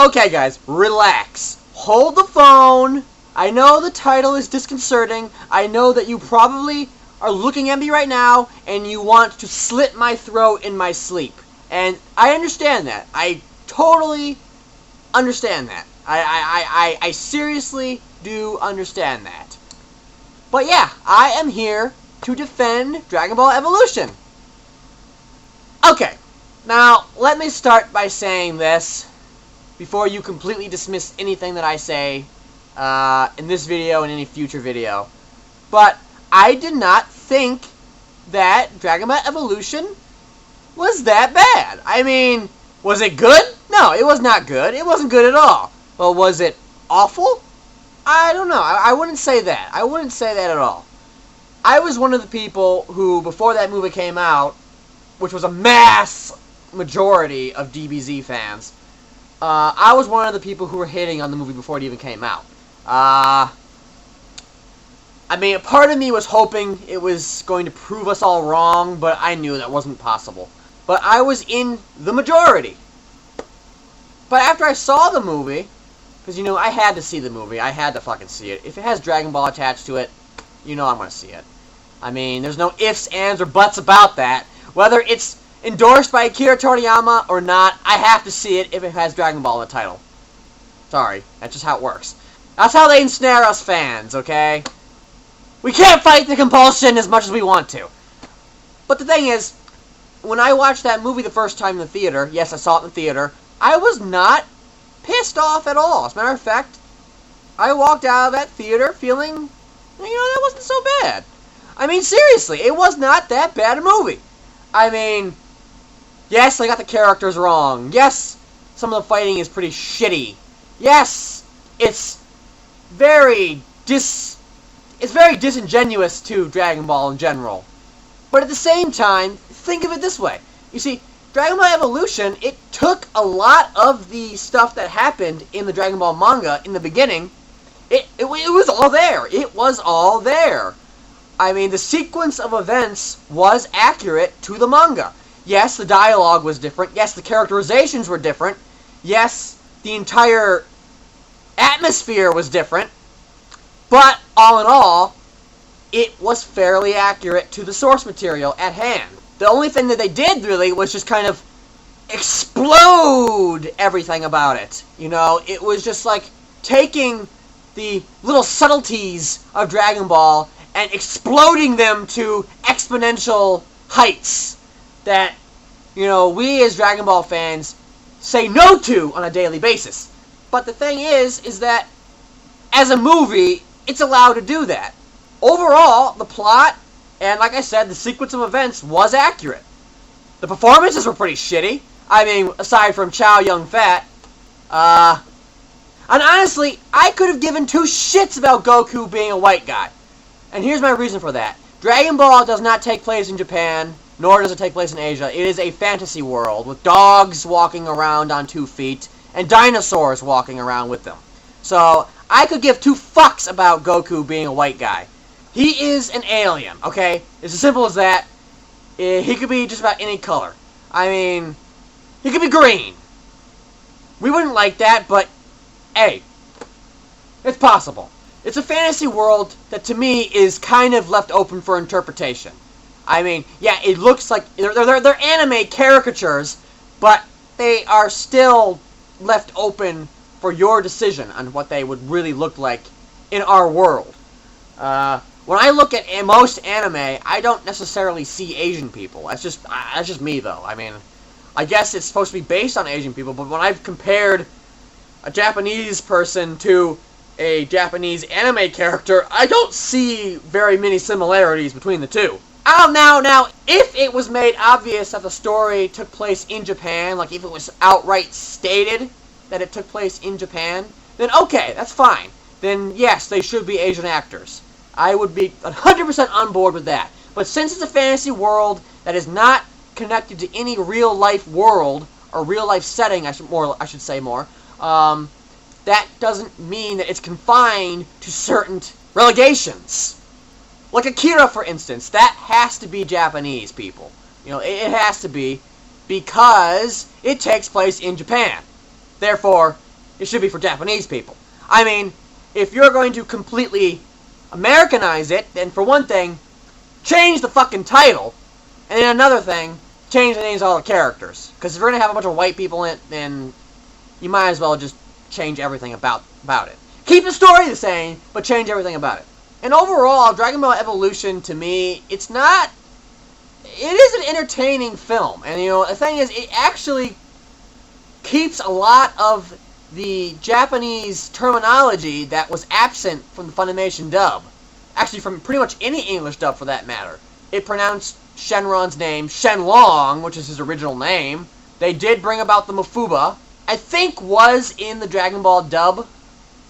Okay, guys, relax. Hold the phone. I know the title is disconcerting. I know that you probably are looking at me right now and you want to slit my throat in my sleep. And I understand that. I totally understand that. I seriously do understand that. But yeah, I am here to defend Dragon Ball Evolution. Okay, now let me start by saying this before you completely dismiss anything that I say in this video and any future video. But I did not think that Dragon Ball Evolution was that bad. I mean, was it good? No, it was not good. It wasn't good at all. But was it awful? I don't know. I wouldn't say that. I wouldn't say that at all. I was one of the people who, before that movie came out, which was a mass majority of DBZ fans, I was one of the people who were hating on the movie before it even came out. I mean, part of me was hoping it was going to prove us all wrong, but I knew that wasn't possible. But I was in the majority. But after I saw the movie, because, you know, I had to see the movie. I had to fucking see it. If it has Dragon Ball attached to it, you know I'm going to see it. I mean, there's no ifs, ands, or buts about that. Whether it's endorsed by Akira Toriyama or not, I have to see it if it has Dragon Ball in the title. Sorry, that's just how it works. That's how they ensnare us fans, okay? We can't fight the compulsion as much as we want to. But the thing is, when I watched that movie the first time in the theater, yes, I saw it in the theater, I was not pissed off at all. As a matter of fact, I walked out of that theater feeling, you know, that wasn't so bad. I mean, seriously, it was not that bad a movie. I mean, yes, they got the characters wrong. Yes, some of the fighting is pretty shitty. Yes, it's very disingenuous to Dragon Ball in general. But at the same time, think of it this way. You see, Dragon Ball Evolution, it took a lot of the stuff that happened in the Dragon Ball manga in the beginning. It was all there. It was all there. I mean, the sequence of events was accurate to the manga. Yes, the dialogue was different. Yes, the characterizations were different. Yes, the entire atmosphere was different. But, all in all, it was fairly accurate to the source material at hand. The only thing that they did, really, was just kind of explode everything about it. You know, it was just like taking the little subtleties of Dragon Ball and exploding them to exponential heights that, you know, we as Dragon Ball fans say no to on a daily basis. But the thing is that as a movie, it's allowed to do that. Overall, the plot, and like I said, the sequence of events was accurate. The performances were pretty shitty. I mean, aside from Chow Yun-Fat. And honestly, I could have given two shits about Goku being a white guy. And here's my reason for that. Dragon Ball does not take place in Japan, nor does it take place in Asia. It is a fantasy world with dogs walking around on 2 feet and dinosaurs walking around with them. So, I could give two fucks about Goku being a white guy. He is an alien, okay? It's as simple as that. He could be just about any color. I mean, he could be green. We wouldn't like that, but, hey, it's possible. It's a fantasy world that, to me, is kind of left open for interpretation. I mean, yeah, it looks like they're anime caricatures, but they are still left open for your decision on what they would really look like in our world. When I look at most anime, I don't necessarily see Asian people. That's just me, though. I mean, I guess it's supposed to be based on Asian people, but when I've compared a Japanese person to a Japanese anime character, I don't see very many similarities between the two. Oh, now, if it was made obvious that the story took place in Japan, like if it was outright stated that it took place in Japan, then okay, that's fine. Then yes, they should be Asian actors. I would be 100% on board with that. But since it's a fantasy world that is not connected to any real-life world, or real-life setting, I should say more, that doesn't mean that it's confined to certain relegations. Like Akira, for instance, that has to be Japanese people. You know, it has to be, because it takes place in Japan. Therefore, it should be for Japanese people. I mean, if you're going to completely Americanize it, then for one thing, change the fucking title, and then another thing, change the names of all the characters. Because if you're going to have a bunch of white people in it, then you might as well just change everything about it. Keep the story the same, but change everything about it. And overall, Dragon Ball Evolution, to me, it is an entertaining film. And, the thing is, it actually keeps a lot of the Japanese terminology that was absent from the Funimation dub. Actually, from pretty much any English dub, for that matter. It pronounced Shenron's name Shenlong, which is his original name. They did bring about the Mafuba. I think was in the Dragon Ball dub.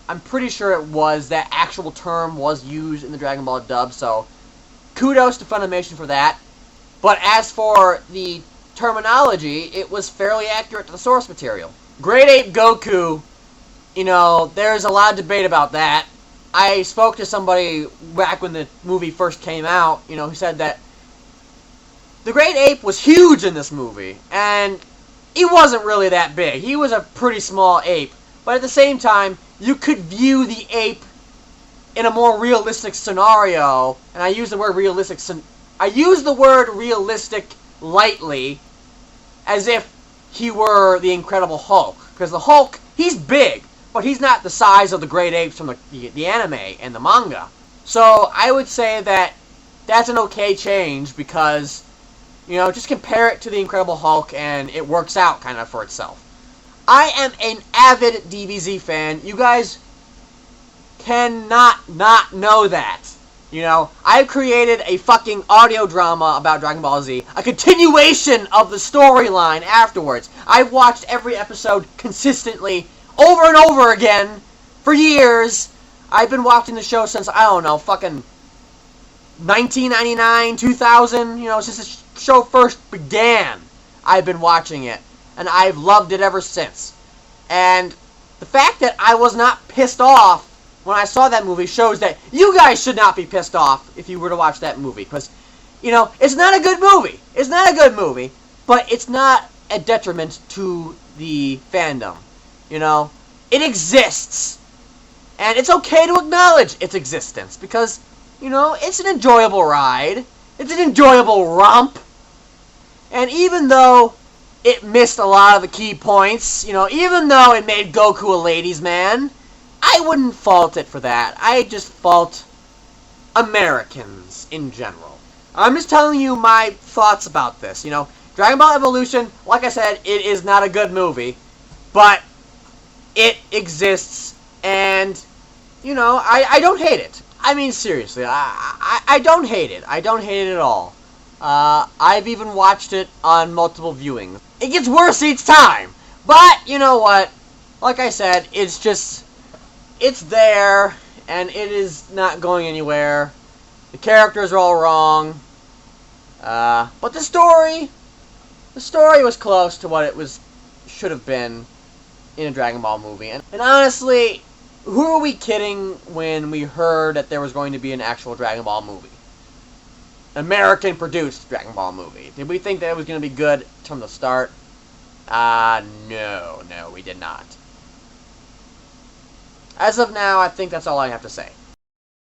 I'm pretty sure it was. That actual term was used in the Dragon Ball dub, so kudos to Funimation for that. But as for the terminology, it was fairly accurate to the source material. Great Ape Goku, there's a lot of debate about that. I spoke to somebody back when the movie first came out, who said that the Great Ape was huge in this movie, and he wasn't really that big. He was a pretty small ape, but at the same time, you could view the ape in a more realistic scenario, and I use the word realistic lightly, as if he were the Incredible Hulk. Because the Hulk, he's big, but he's not the size of the great apes from the anime and the manga. So I would say that that's an okay change because, just compare it to the Incredible Hulk and it works out kind of for itself. I am an avid DBZ fan. You guys cannot not know that. I've created a fucking audio drama about Dragon Ball Z, a continuation of the storyline afterwards. I've watched every episode consistently, over and over again, for years. I've been watching the show since, fucking 1999, 2000, since the show first began. I've been watching it, and I've loved it ever since. And the fact that I was not pissed off when I saw that movie shows that you guys should not be pissed off if you were to watch that movie. Because, it's not a good movie. It's not a good movie. But it's not a detriment to the fandom. It exists. And it's okay to acknowledge its existence. Because, it's an enjoyable ride. It's an enjoyable romp. And even though it missed a lot of the key points, even though it made Goku a ladies' man, I wouldn't fault it for that. I just fault Americans in general. I'm just telling you my thoughts about this. Dragon Ball Evolution, like I said, it is not a good movie, but it exists, and, I don't hate it. I mean, seriously, I don't hate it. I don't hate it at all. I've even watched it on multiple viewings. It gets worse each time, but you know what? Like I said, it's there, and it is not going anywhere. The characters are all wrong. But the story was close to what it should have been in a Dragon Ball movie. And honestly, who are we kidding when we heard that there was going to be an actual Dragon Ball movie? American-produced Dragon Ball movie. Did we think that it was going to be good from the start? No, we did not. As of now, I think that's all I have to say.